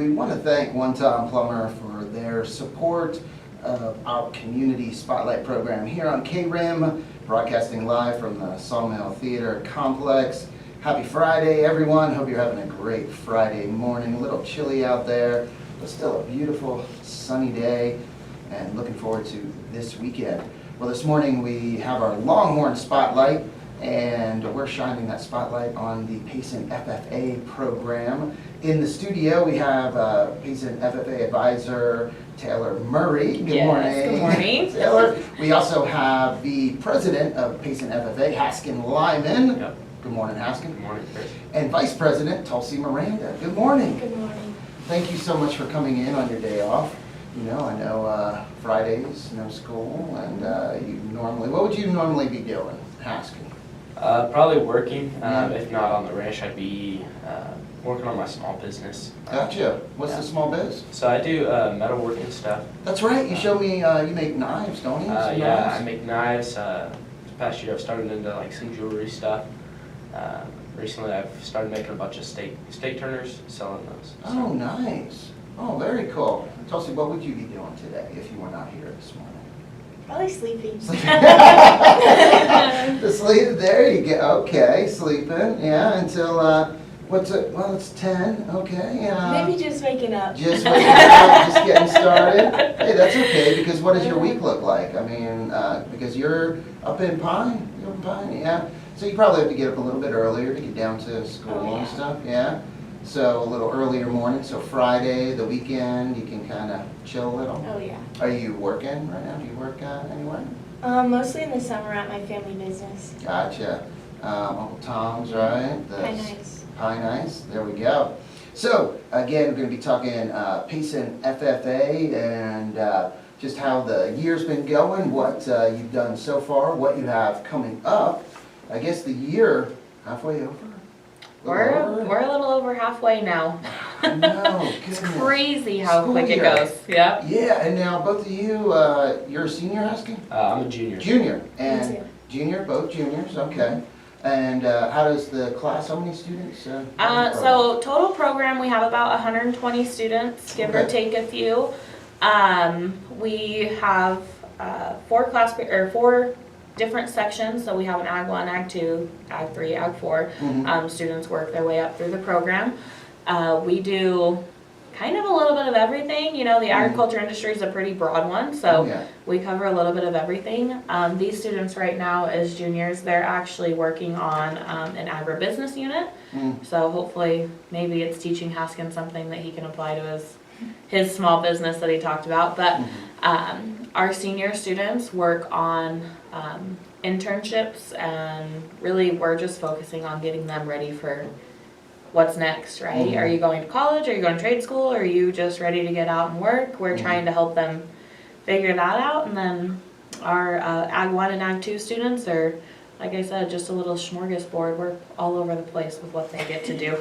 we want to thank One Time Plumber for their support of our community spotlight program here on KRIM, broadcasting live from the Sawmill Theater Complex. Happy Friday, everyone. Hope you're having a great Friday morning. A little chilly out there, but still a beautiful sunny day, and looking forward to this weekend. Well, this morning we have our Longhorn spotlight, and we're shining that spotlight on the Payson FFA program. In the studio, we have Payson FFA advisor Taylor Murray. Good morning. Good morning. Taylor. We also have the president of Payson FFA, Haskin Lyman. Yep. Good morning, Haskin. Good morning, Chris. And vice president Tulsi Miranda. Good morning. Good morning. Thank you so much for coming in on your day off. You know, I know Fridays, no school, and what would you normally be doing, Haskin? Probably working. If not on the ranch, I'd be working on my small business. Gotcha. What's the small biz? So I do metalworking stuff. That's right. You showed me you make knives, don't you? Some Yeah, knives? I make knives. This past year I've started into like some jewelry stuff. Recently I've started making a bunch of steak turners, selling those. Oh, nice. Oh, very cool. Tulsi, what would you be doing today if you were not here this morning? Probably sleeping. To sleep, there you go. Okay, sleeping, yeah, until, what's it, well, it's 10, okay. Maybe just waking up. Just waking up, just getting started. Hey, that's okay, because what does your week look like? I mean, because you're up in Pine, yeah. So you probably have to get up a little bit earlier to get down to school and stuff, yeah? So a little earlier morning, so Friday, the weekend, you can kind of chill a little? Oh yeah. Are you working right now? Do you work anywhere? Mostly in the summer at my family business. Gotcha. Uncle Tom's, right? Pine Ice. Pine Ice, there we go. So, again, we're going to be talking Payson FFA and just how the year's been going, what you've done so far, what you have coming up. I guess the year, halfway over? We're a little over halfway now. No, It's goodness. crazy how School quick year. it goes. Yep. Yeah, and now both of you, you're a senior, Haskin? I'm a junior. Junior, Me and too. junior, both juniors, okay. And how does the class, how many students? So total program, we have about 120 students, give or Okay. take a few. We have four different sections. So we have an Ag 1, Ag 2, Ag 3, Ag 4. Mhm. Students work their way up through the program. We do kind of a little bit of everything. You know, the agriculture industry is a pretty broad one, so Yeah. we cover a little bit of everything. These students right now as juniors, they're actually working on an agribusiness unit. Mm. So hopefully, maybe it's teaching Haskin something that he can apply to his small business that he talked about. But our senior students work on internships, and really we're just focusing on getting them ready for what's next, right? Are you going to college? Are you going to trade school? Are you just ready to get out and work? We're trying to help them figure that out. And then our Ag 1 and Ag 2 students are, like I said, just a little smorgasbord. We're all over the place with what they get to do.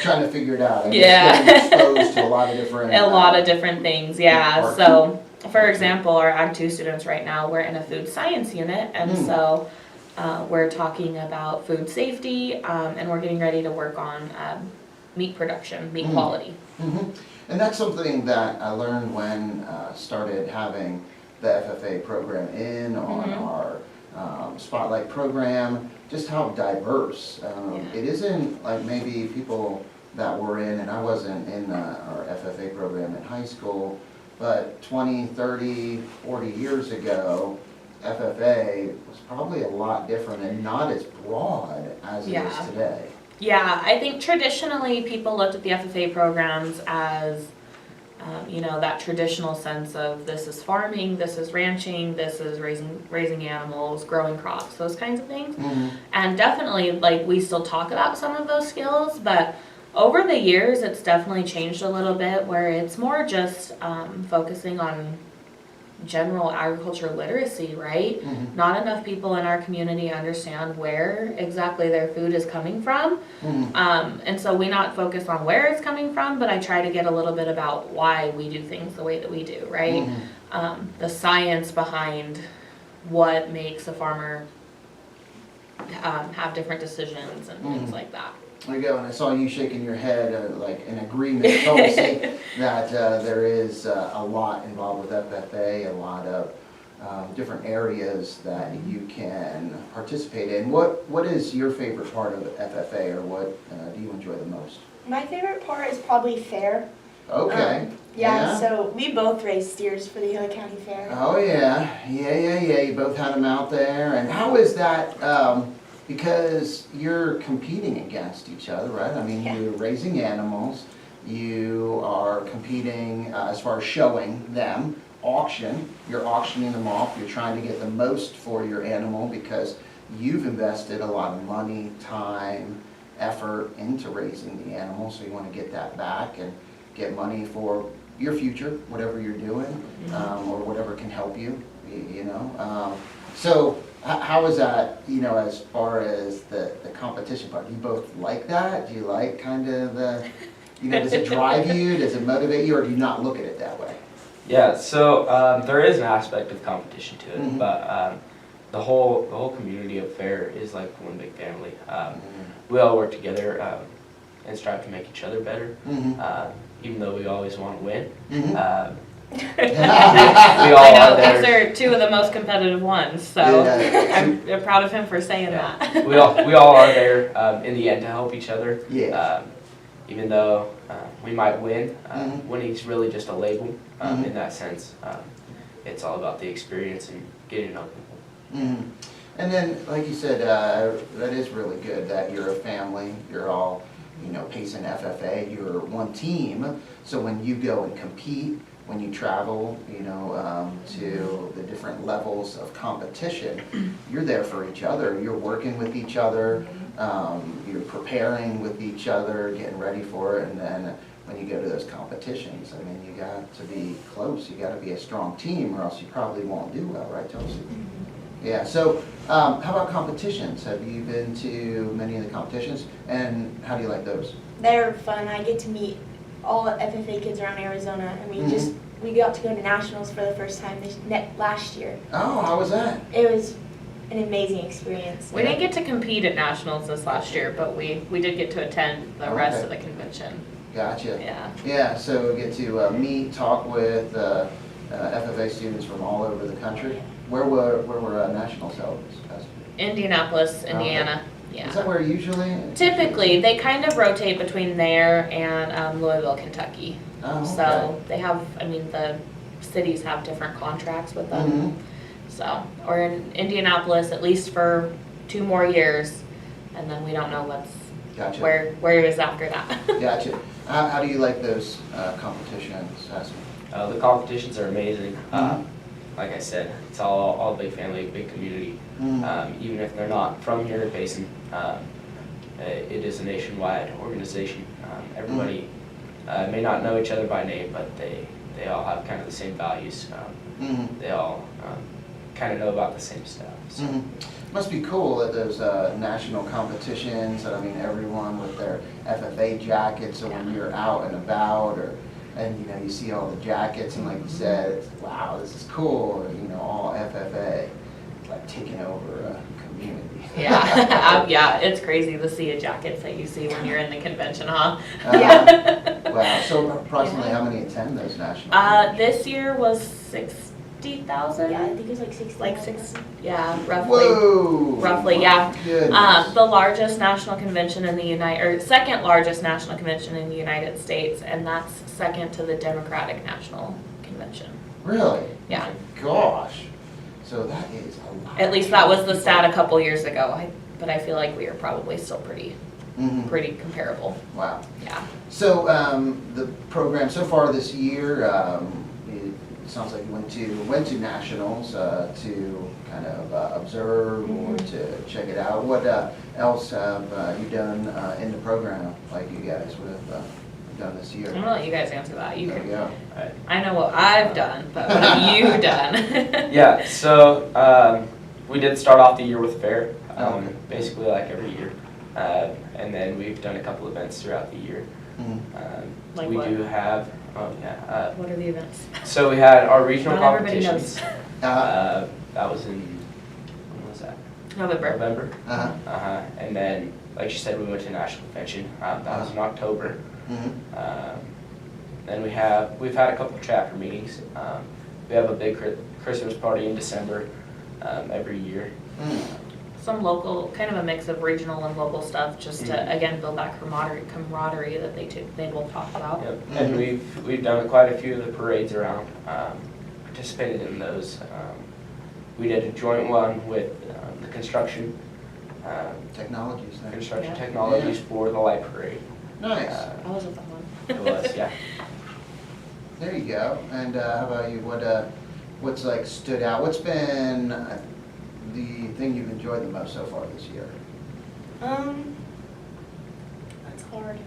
Trying to figure it out. I guess Yeah. getting exposed to a lot of different. A lot of different things, yeah. Art. So, for example, our Ag 2 students right now, we're in a food science unit, and so we're talking about food safety, and we're getting ready to work on meat production, meat quality. Mhm. And that's something that I learned when started having the FFA program on our Spotlight program, just how diverse. It isn't like maybe people that were in, and I wasn't in our FFA program in high school, but 20, 30, 40 years ago, FFA was probably a lot different and not as broad as it is today. Yeah, I think traditionally people looked at the FFA programs as that traditional sense of this is farming, this is ranching, this is raising animals, growing crops, those kinds of things. And definitely, like, we still talk about some of those skills, but over the years it's definitely changed a little bit, where it's more just focusing on general agriculture literacy, right? Not enough people in our community understand where exactly their food is coming from. And so we not focus on where it's coming from, but I try to get a little bit about why we do things the way that we do, right? The science behind what makes a farmer have different decisions and things like that. There you go, and I saw you shaking your head like in agreement, Tulsi, that there is a lot involved with FFA, a lot of different areas that you can participate in. What is your favorite part of FFA, or what do you enjoy the most? My favorite part is probably fair. Okay. Yeah, so we both race steers for the Hill County Fair. Oh, yeah. You both had them out there. And how is that, because you're competing against each other, right? I mean, Yeah. you're raising animals, you are competing as far as showing them, you're auctioning them off, you're trying to get the most for your animal because you've invested a lot of money, time, effort into raising the animal, so you want to get that back and get money for your future, whatever you're doing, or whatever can help you, you know. So how is that, you know, as far as the competition part? Do you both like that? Do you like kind of the, you know, does it drive you? Does it motivate you, or do you not look at it that way? Yeah, so there is an aspect of competition to it, Mhm. but the whole community of fair is like one big family. We all work together and strive to make each other better, even though we always want to win. We all I know, are there. these are two of the most competitive ones, so Yeah. I'm proud of him for saying that. we all are there in the end to help each other. Yeah. Even though we might win, Mhm. winning's really just a label Mhm. in that sense. It's all about the experience and getting up. And then, like you said, that is really good that you're a family, you're all, you know, Payson FFA, you're one team. So when you go and compete, when you travel, you know, to the different levels of competition, you're there for each other. You're working with each other, you're preparing with each other, getting ready for it, and then when you go to those competitions, I mean, you got to be close. You got to be a strong team, or else you probably won't do well, right, Tulsi? Yeah. So, how about competitions? Have you been to many of the competitions, and how do you like those? They're fun. I get to meet all the FFA kids around Arizona, and we got to go to nationals for the first time last year. Oh, how was that? It was an amazing experience. We didn't get to compete at nationals this last year, but we did get to attend the rest Okay. of the convention. Gotcha. Yeah. Yeah. So we get to meet, talk with FFA students from all over the country. Where were nationals held this past year? Indianapolis, Indiana. Is that Yeah. where usually? Typically, they kind of rotate between there and Louisville, Kentucky. Oh, okay. So they have, I mean, the cities have different contracts with them. Mhm. So, or in Indianapolis, at least for 2 more years, and then we don't know Gotcha. where it is after that. Gotcha. How do you like those competitions, Haskin? The competitions are amazing. Mhm. Like I said, it's all big family, big community. Even if they're not from here in Payson, it is a nationwide organization. Everybody may not know each other by name, but they all have kind of the same values. They all kind of know about the same stuff. So. Must be cool at those national competitions. I mean, everyone with their FFA jackets, so when you're out and about, and you know, you see all the jackets, and like you said, it's, wow, this is cool. Or, you know, all FFA, it's like taking over a community. Yeah, yeah, it's crazy the sea of jackets that you see when you're in the convention, huh? Wow. So approximately how many attend those national? This year was 60,000. Yeah, I think it was like 60. Like 6, yeah, roughly. Whoa! Roughly, My yeah. goodness. The largest national convention in the second largest national convention in the United States, and that's second to the Democratic National Convention. Really? Yeah. My gosh. So that is a lot. At least that was the stat a couple years ago, but I feel like we are probably still pretty comparable. Wow. Yeah. So the program so far this year, it sounds like you went to nationals to kind of observe or to check it out. What else have you done in the program, like you guys would have done this year? I'm gonna let you guys answer that. You There can. you go. I know what I've done, but what have you done? Yeah, so we did start off the year with fair, Okay. basically like every year. And then we've done a couple events throughout the year. Like we what? do have, What are the events? so we had our regional Not everybody competitions. Uh-huh. That was in, when was that? November. November. Uh-huh. And then like you said, we went to national convention. That was in October. Then we've had a couple of chapter meetings. We have a big Christmas party in December every year. Some local, kind of a mix of regional and local stuff, just to again build that camaraderie that they both talked about. Yep. And we've done quite a few of the parades around. Participated in those. We did a joint one with the construction Technologies there. construction Yeah. technologies for the light parade. Nice. That was a fun one. It was, yeah. There you go. And how about you? What's like stood out? What's been the thing you've enjoyed the most so far this year? That's hard.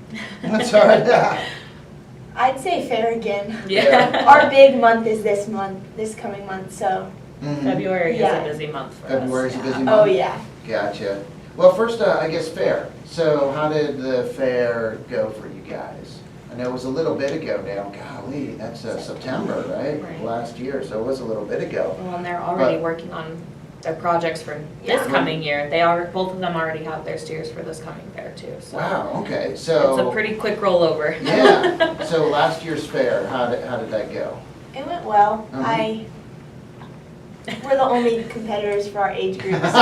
That's hard. I'd say fair again. Yeah. Our big month is this coming month, so. February Yeah. is a busy month for February's us. a busy yeah. month. Oh, yeah. Gotcha. Well, first, I guess fair. So how did the fair go for you guys? I know it was a little bit ago now. Golly, that's September, right? Right. Last year, so it was a little bit ago. Well, and they're already But- working on their projects for Yeah. this coming year. Both of them already have their steers for this coming fair too, so. Wow, okay, so. It's a pretty quick rollover. Yeah, so last year's fair, how did that go? It went well. Mhm. We're the only competitors for our age group, so.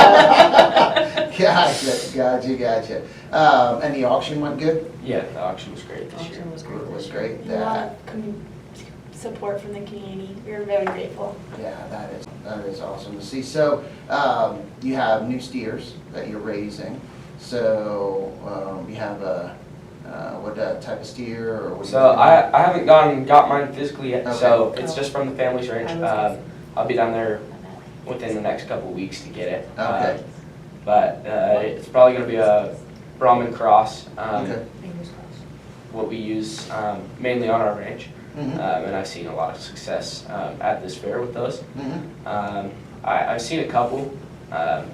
Gotcha. And the auction went good? Yeah, the auction was great this year. Auction was great. It was this year. great. A lot of support from the community. We were very grateful. Yeah, that is awesome to see. So, you have new steers that you're raising. So, you have what type of steer or what? So I haven't got mine physically yet, so Okay. it's just from the family's ranch. I'll be down there within the next couple of weeks to get it. Okay. But it's probably going to be a Brahmin cross, Okay. Fingers crossed. what we use mainly on our ranch. Mhm. And I've seen a lot of success at this fair with those. Mhm. I've seen a couple,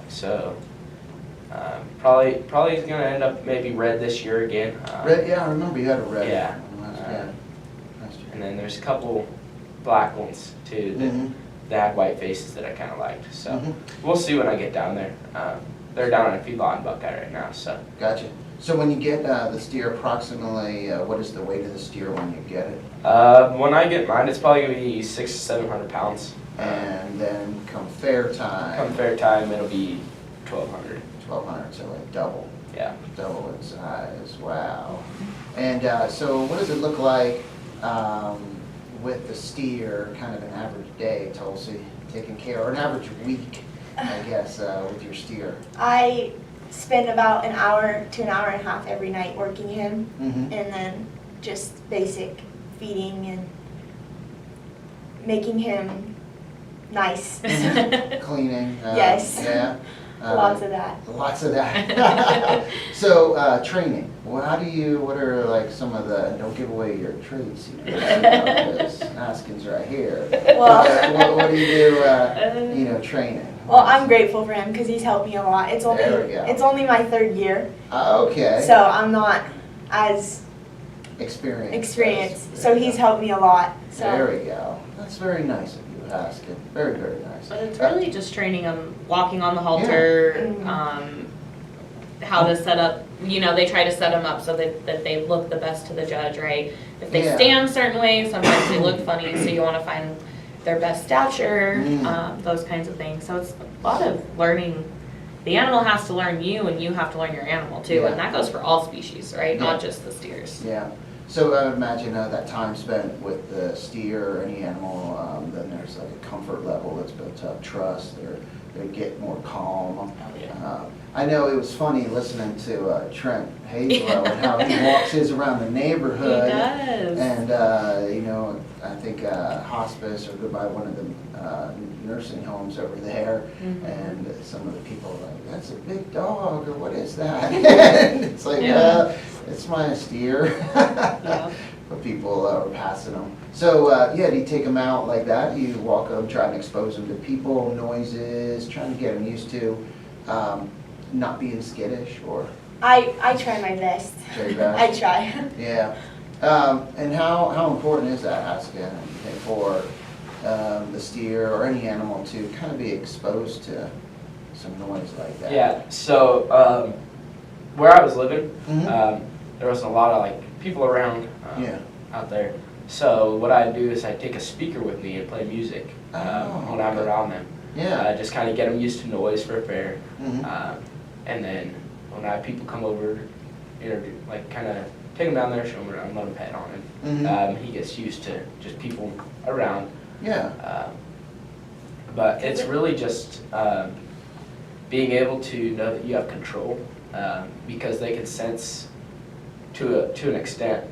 so probably going to end up maybe red this year again. Red, yeah, I remember you had a red. Yeah. one last year. And then there's a couple black ones too Mhm. that had white faces that I kind of liked. So Mhm. we'll see when I get down there. They're down in a feedlot in Buckeye right now, so. Gotcha. So when you get the steer, approximately, what is the weight of the steer when you get it? When I get mine, it's probably gonna be 600 to 700 pounds. And then come fair time, Come fair time, it'll be 1,200. 1,200, so like double in size. Wow. And so what does it look like with the steer, kind of an average day, Tulsi, taking care, or an average week, I guess, with your steer? I spend about an hour to an hour and a half every night working him, Mm-hmm. and then just basic feeding and making him nice. Cleaning? Yes. Yeah? Lots of that. Lots of that. So, training. Well, what are like some of the, don't give away your trade secrets, because Haskin's right here. Well, What do you do, training? well, I'm grateful for him because he's helped me a lot. It's only There we go. it's only my third year, Okay. so I'm not as Experienced. experienced. So he's helped me a lot. So There we go. That's very nice of you, Haskin. Very, very nice. But it's really just training them, walking on the halter, how to set up, they try to set them up so that they look the best to the judge, right? If they Yeah. stand certain ways, sometimes they look funny, so you wanna find their best stature, those kinds of things. So it's a lot of learning. The animal has to learn you and you have to learn your animal too, Yeah. and that goes for all species, right? Not Yeah. just the steers. Yeah. So I would imagine that time spent with the steer or any animal, then there's like a comfort level that's built up, trust, they get more calm. I know it was funny listening to Trent Hazelo and how he walks his around the He neighborhood. does. And, I think hospice or goodbye one of the nursing homes over there. Mhm. And some of the people are like, that's a big dog, or what is that? And it's like, Yeah. it's my steer. Yeah. But people are passing them. So, do you take them out like that? You walk them, try and expose them to people, noises, trying to get them used to not being skittish or I try my best. Try your best? I try. Yeah. And how important is that, Haskin, for the steer or any animal to kind of be exposed to some noise like that? Yeah, so where I was living, Mhm. there wasn't a lot of like people around Yeah. out there. So what I do is I take a speaker with me and play music when I'm okay. around them. Yeah. Just kind of get them used to noise for a fair. Mhm. And then when I have people come over, like kind of take him down there, show him around, let him pet on him. Mhm. He gets used to just people around. Yeah. But it's really just being able to know that you have control, because they can sense to an extent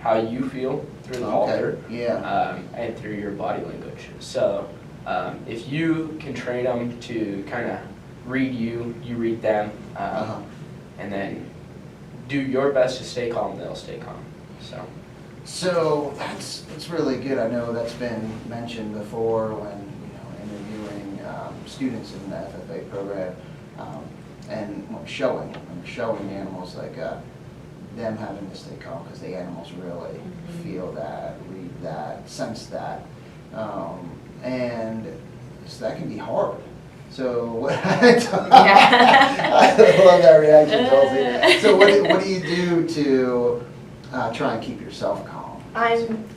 how you feel through the halter, Yeah. and through your body language. So if you can train them to kind of read you, you read them, Uh-huh. and then do your best to stay calm, they'll stay calm. So that's really good. I know that's been mentioned before when interviewing students in the FFA program, and showing animals like them having to stay calm because the animals really feel that, read that, sense that, and so that can be hard. So I love that reaction, Tulsi. So what do you do to try and keep yourself calm?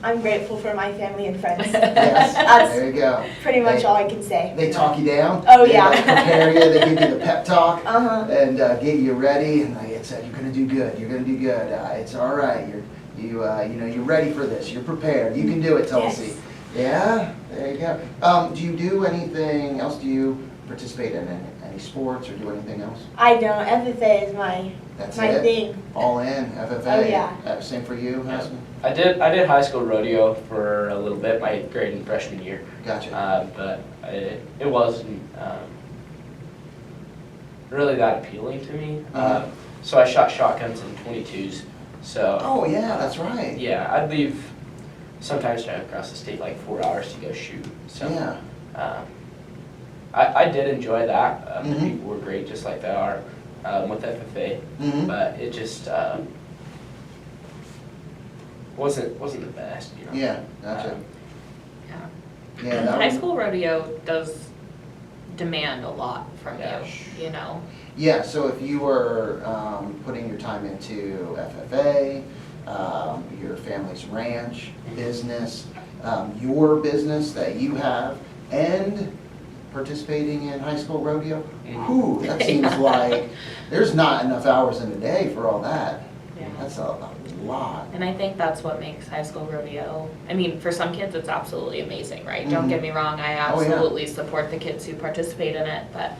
I'm grateful for my family and friends. Yes, That's there you go. pretty much all I can say. They talk you down. Oh, They yeah. like prepare you. They give you the pep talk Uh-huh. and get you ready. And they said, "You're gonna do good. You're gonna do good. It's all right. You're ready for this. You're prepared. You can do it, Tulsi." Yes. Yeah, there you go. Do you do anything else? Do you participate in any sports or do anything else? I don't. FFA is my That's my it. thing. All in FFA. Oh, yeah. Same for you, Yeah. Haskin? I did high school rodeo for a little bit, my 8th grade and freshman year, Gotcha. but it wasn't really that appealing to me. Uh-huh. So I shot shotguns in 22s. So Oh yeah, that's right. yeah, I'd leave sometimes drive across the state like 4 hours to go shoot. So Yeah. I did enjoy that. The Mhm. people were great, just like they are with FFA, Mhm. but it just wasn't the best, you know. Yeah, gotcha. Yeah. Yeah, that High was- school rodeo does demand a lot from Yeah. you know. Yeah, so if you were putting your time into FFA, your family's ranch, business, your business that you have, and participating in high school rodeo, whew, that seems like there's not enough hours in a day for all that. Yeah. That's a lot. And I think that's what makes high school rodeo, I mean, for some kids, it's absolutely amazing, right? Don't get me wrong, I Oh, yeah. absolutely support the kids who participate in it, but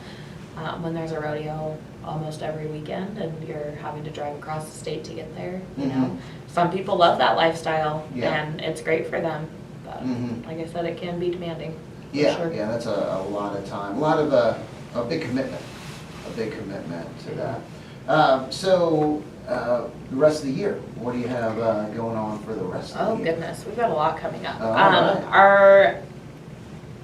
when there's a rodeo almost every weekend and you're having to drive across the state to get there, you know, some people love that lifestyle Yeah. and it's great for them, but Mhm. like I said, it can be demanding. for Yeah, sure. yeah, that's a lot of time, a lot of a big commitment to that. So the rest of the year, what do you have going on for the rest of Oh the year? goodness, we've got a lot coming up. All right. Our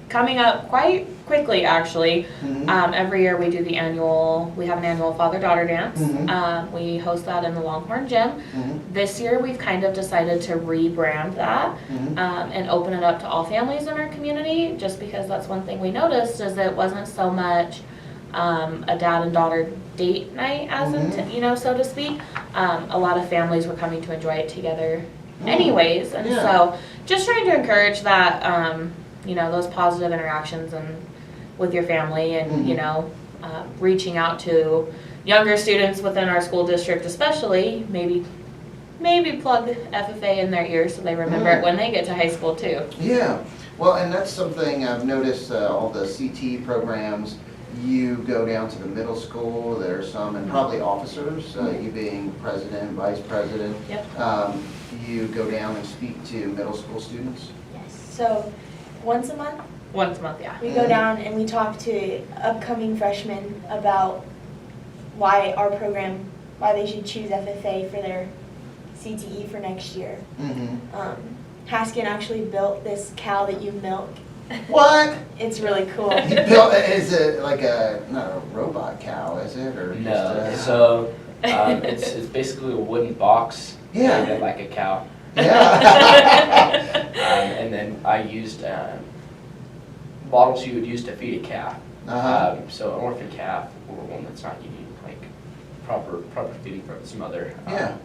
coming up quite quickly actually. Mhm. Every year we have an annual father-daughter dance. Mhm. We host that in the Longhorn gym. Mhm. This year we've kind of decided to rebrand that Mhm. and open it up to all families in our community, just because that's one thing we noticed is it wasn't so much a dad and daughter date night, as so to speak. A lot of families were coming to enjoy it together anyways, and Yeah. so just trying to encourage that, those positive interactions and with your family and, reaching out to younger students within our school district especially, maybe plug FFA in their ears so they remember it when they get to high school too. Yeah, well, and that's something I've noticed, all the CT programs, you go down to the middle school, there's some, and probably officers, you being president, vice president. Yep. You go down and speak to middle school students? Yes. So once a month, Once a month, yeah. we go down and we talk to upcoming freshmen about why they should choose FFA for their CTE for next year. Mm-hmm. Haskin actually built this cow that you milk. What? It's really cool. He built, is it like not a robot cow, is it, or No, just so it's basically a wooden box Yeah. made like a cow. Yeah. And then I used bottles you would use to feed a calf. Uh-huh. So an orphan calf or one that's not eating like proper feeding from its mother. Yeah.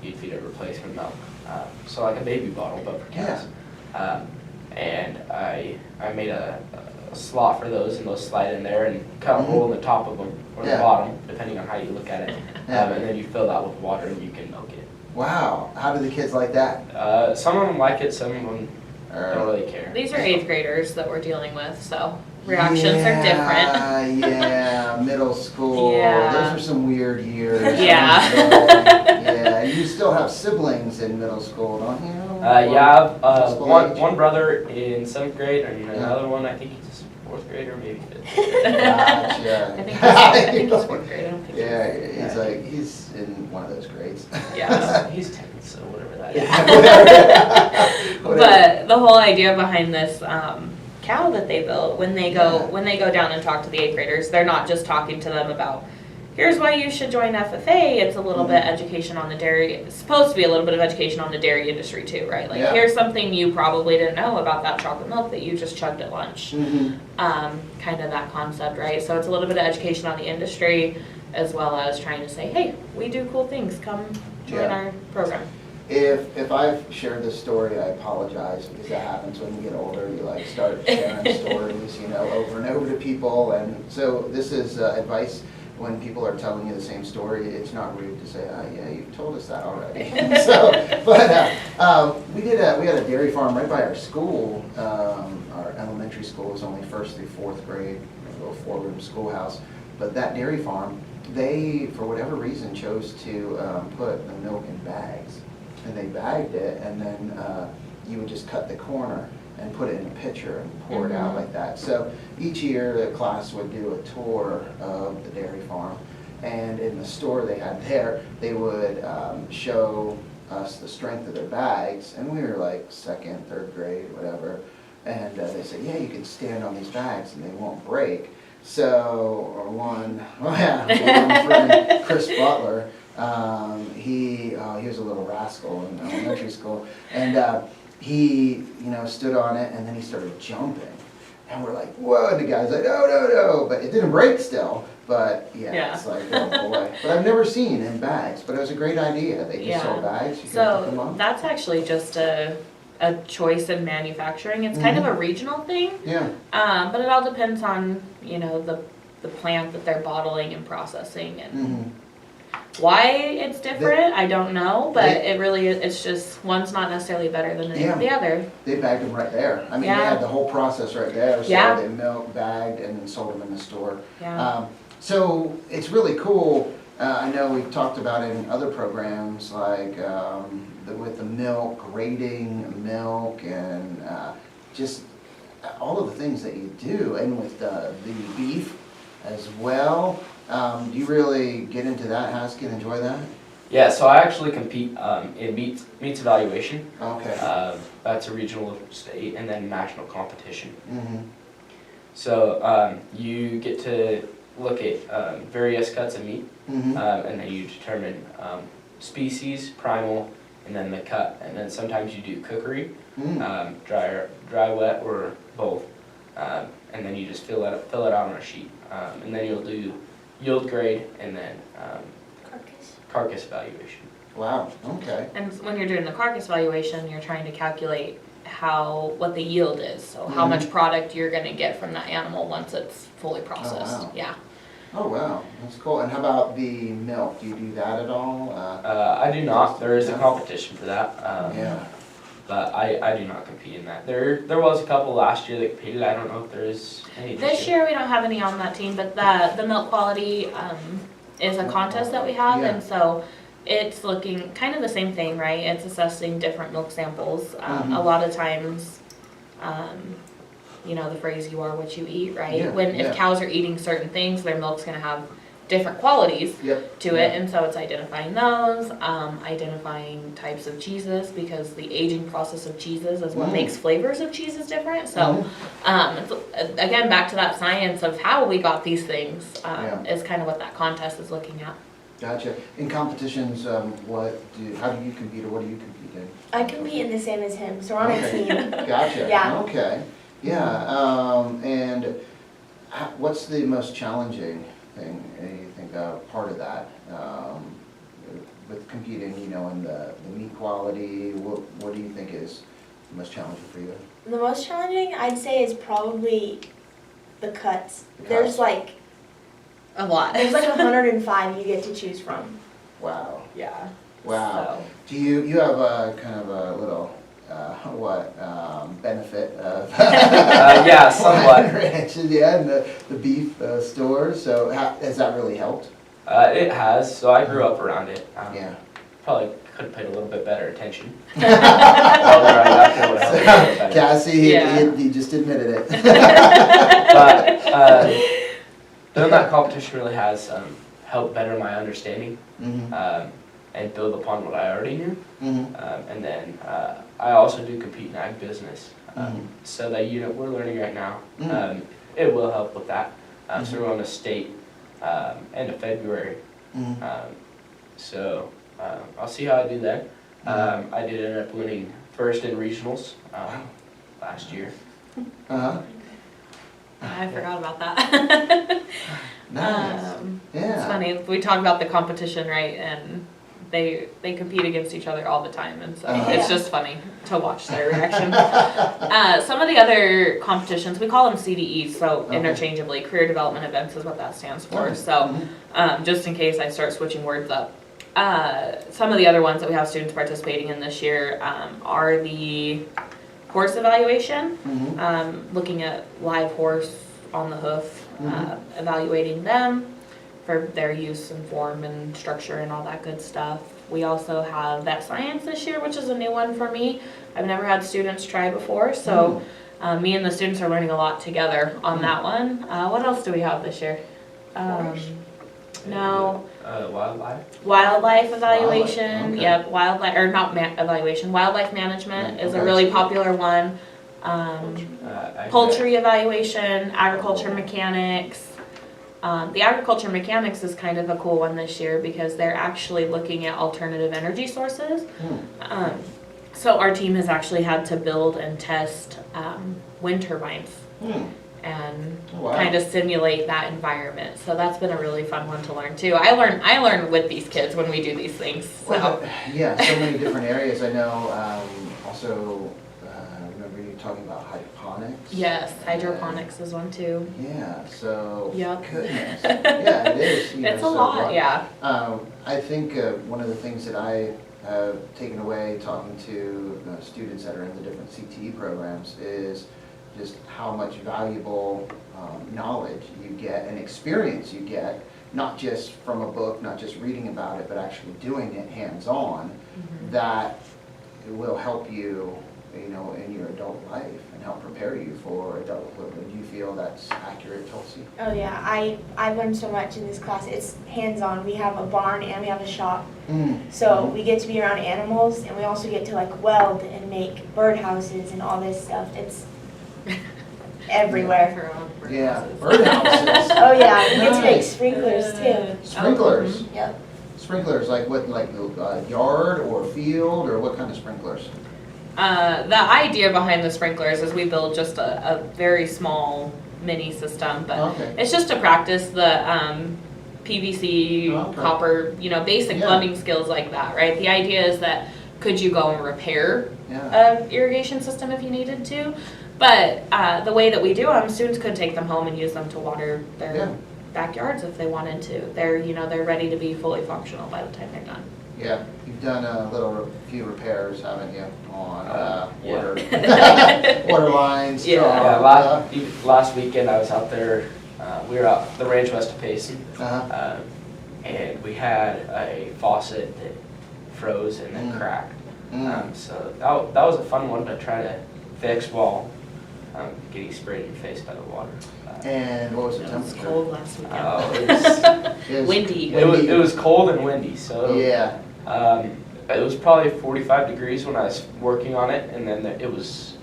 You'd feed it replacement milk, so like a baby bottle, but for cows. And I made a slot for those, and those slide in there, and cut a hole in the top of them or the bottom, depending on how you look at it. And then you fill that with water, and you can milk it. Wow. How do the kids like that? Some of them like it, some of them don't really care. These are 8th graders that we're dealing with, so reactions are different. Yeah, middle school. Yeah. Those are some weird years. Yeah. Yeah, you still have siblings in middle school, don't you? Yeah, I have School age? one brother in 7th grade, and another one, I think he's 4th grade or maybe 5th grade. Gotcha. I think he's 4th grade. I don't think Yeah, he's in one of those grades. Yeah, he's 10, so whatever that is. Yeah, whatever. But the whole idea behind this cow that they built, when they go down and talk to the 8th graders, they're not just talking to them about, here's why you should join FFA. It's a little bit education on the dairy. It's supposed to be a little bit of education on the dairy industry too, right? Like, here's something you probably didn't know about that chocolate milk that you just chugged at lunch. Kind of that concept, right? So it's a little bit of education on the industry, as well as trying to say, hey, we do cool things. Come join our program. If I've shared this story, I apologize, because that happens when you get older. You like start sharing stories, over and over to people. And so this is advice when people are telling you the same story. It's not rude to say, oh yeah, you've told us that already. We had a dairy farm right by our school. Our elementary school was only 1st through 4th grade, a little 4-room schoolhouse. But that dairy farm, they, for whatever reason, chose to put the milk in bags. And they bagged it, and then you would just cut the corner and put it in a pitcher and pour it out like that. So each year the class would do a tour of the dairy farm, and in the store they had there, they would show us the strength of their bags, and we were like 2nd, 3rd grade, whatever, and they said, yeah, you can stand on these bags and they won't break. So one friend, Chris Butler, he was a little rascal in elementary school, and he stood on it, and then he started jumping, and we're like, whoa, and the guy's like, no, but it didn't break still, but it's like, oh boy. But I've never seen in bags, but it was a great idea. They just sold bags, you could pick them up. That's actually just a choice in manufacturing. It's kind of a regional thing. Yeah. But it all depends on, the plant that they're bottling and processing, and why it's different, I don't know, but it's just, one's not necessarily better than the other. They bagged them right there. I mean, they had the whole process right there, so they milk, bagged, and then sold them in the store. So it's really cool. I know we've talked about it in other programs, like with the milk, grading milk, and just all of the things that you do, and with the beef as well. Do you really get into that, Haskin? Enjoy that? Yeah, so I actually compete in meats evaluation. Okay. That's a regional, state, and then national competition. So you get to look at various cuts of meat, and then you determine species, primal, and then the cut. And then sometimes you do cookery, dry, wet, or both. And then you just fill it out on a sheet. And then you'll do yield grade, and then carcass evaluation. Wow, okay. And when you're doing the carcass valuation, you're trying to calculate what the yield is, so how much product you're going to get from that animal once it's fully processed. Oh, wow. Yeah. Oh wow, that's cool. And how about the milk? Do you do that at all? I do not. There is a competition for that. Yeah. But I do not compete in that. There was a couple last year that competed. I don't know if there is any This year we don't have any on that team, but the milk quality is a contest that we have, and so it's looking kind of the same thing, right? It's assessing different milk samples. A lot of times, the phrase "you are what you eat," right? If cows are eating certain things, their milk's going to have different qualities to it, and so it's identifying those, identifying types of cheeses, because the aging process of cheeses is what makes flavors of cheeses different. So it's, again, back to that science of how we got these things is kind of what that contest is looking at. Gotcha. In competitions, how do you compete, or what do you compete in? I compete in the same as him, so we're on a team. Gotcha. Yeah. Okay. Yeah. And what's the most challenging part of that, with competing, you know, in the meat quality, what do you think is the most challenging for you? The most challenging, I'd say, is probably the cuts. The cuts. There's like A lot. 105 you get to choose from. Wow. Yeah. Wow. So. Do you have a kind of a little, benefit of? Yeah, somewhat. Ranches, yeah, and the beef stores, so has that really helped? It has, so I grew up around it. Yeah. Probably could have paid a little bit better attention. Whether I got there would help a little bit better. Cassie, Yeah. he just admitted it. But doing that competition really has helped better my understanding Mhm. and build upon what I already knew. Mhm. And then I also do compete in ag business. Mhm. So that unit we're learning right now, Mhm. it will help with that. So Mhm. we're on the state end of February. Mhm. So I'll see how I do there. I did end up winning first in regionals last year. Uh-huh. I forgot about that. Nice. Yeah. It's funny, we talk about the competition, right, and they compete against each other all the time, and so it's just funny to watch their reaction. Some of the other competitions, we call them CDEs, so Okay. interchangeably, Career Development Events is what that stands for, Okay. so just in case I start switching words up. Some of the other ones that we have students participating in this year are the horse evaluation, Mhm. looking at live horse on the hoof, Mhm. evaluating them for their use and form and structure and all that good stuff. We also have vet science this year, which is a new one for me. I've never had students try before, so me and the students are learning a lot together on that one. What else do we have this year? No. Wildlife evaluation, okay. yep, wildlife, or not evaluation, wildlife management is a Okay. really popular one. Poultry evaluation, agriculture mechanics. The agriculture mechanics is kind of a cool one this year because they're actually looking at alternative energy sources. So our team has actually had to build and test wind turbines and Oh, wow. kind of simulate that environment. So that's been a really fun one to learn too. I learn with these kids when we do these things. So. Well, yeah, so many different areas. I know, also, remember you talking about hydroponics? Yes, hydroponics is one too. Yeah, so, Yep. goodness. Yeah, it is. You It's know, a so lot, broad. yeah. I think one of the things that I have taken away talking to students that are in the different CTE programs is just how much valuable knowledge you get and experience you get, not just from a book, not just reading about it, but actually doing it hands-on, that it will help you, you know, in your adult life and help prepare you for adulthood. Do you feel that's accurate, Tulsi? Oh yeah, I learned so much in this class. It's hands-on. We have a barn and we have a shop. So we get to be around animals, and we also get to like weld and make birdhouses and all this stuff. It's everywhere. Yeah, birdhouses. Oh yeah, we get to make Nice. sprinklers too. Sprinklers. Yep. Sprinklers, like what, like a yard or field, or what kind of sprinklers? The idea behind the sprinklers is we build just a very small mini system, but Okay. it's just to practice the PVC, Okay. copper, you know, basic Yeah. plumbing skills like that, right? The idea is that could you go and repair Yeah. an irrigation system if you needed to? But the way that we do them, students could take them home and use them to water their Yeah. backyards if they wanted to. They're ready to be fully functional by the time they're done. Yeah, you've done a few repairs, haven't you, on Yeah. water lines, Yeah. straw, Yeah, last weekend I was out there, we were out the ranch west of Payson, and we had a faucet that froze and then cracked. So that was a fun one to try to fix while getting sprayed in the face by the water. And what was the It was temperature? cold last weekend. It was Windy. It was cold and windy, so Yeah, it was probably 45 degrees when I was working on it, and then it was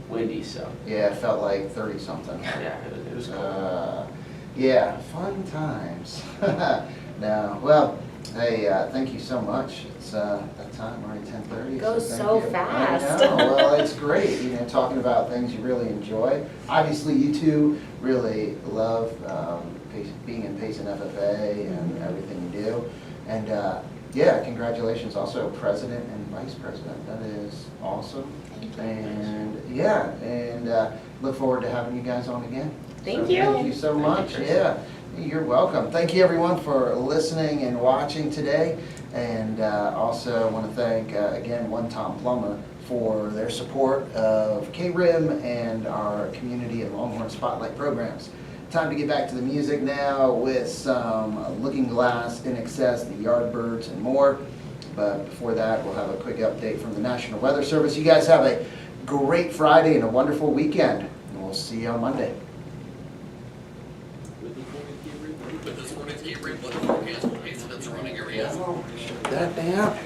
windy, so yeah, it felt like 30-something. yeah, it was cold. Yeah, fun times. No, well, Hey, thank you so much. It's that time, already 10:30. Goes thank so you. fast. I know. Well, it's great, talking about things you really enjoy. Obviously, you two really love being in Payson FFA and everything you do. And yeah, congratulations also, President and Vice President. That is awesome. Thank you. And yeah, and look forward to having you guys on again. Thank So you. Thank you so much. Yeah. You're welcome. Thank you everyone for listening and watching today. And also want to thank again One Tom Plumber for their support of KRIM and our community and Longhorn Spotlight programs. Time to get back to the music now with some Looking Glass, In Excess, the Yardbirds, and more. But before that, we'll have a quick update from the National Weather Service. You guys have a great Friday and a wonderful weekend. And we'll see you on Monday. With this morning's KRIM weather forecast, Payson and surrounding areas. Shut that down.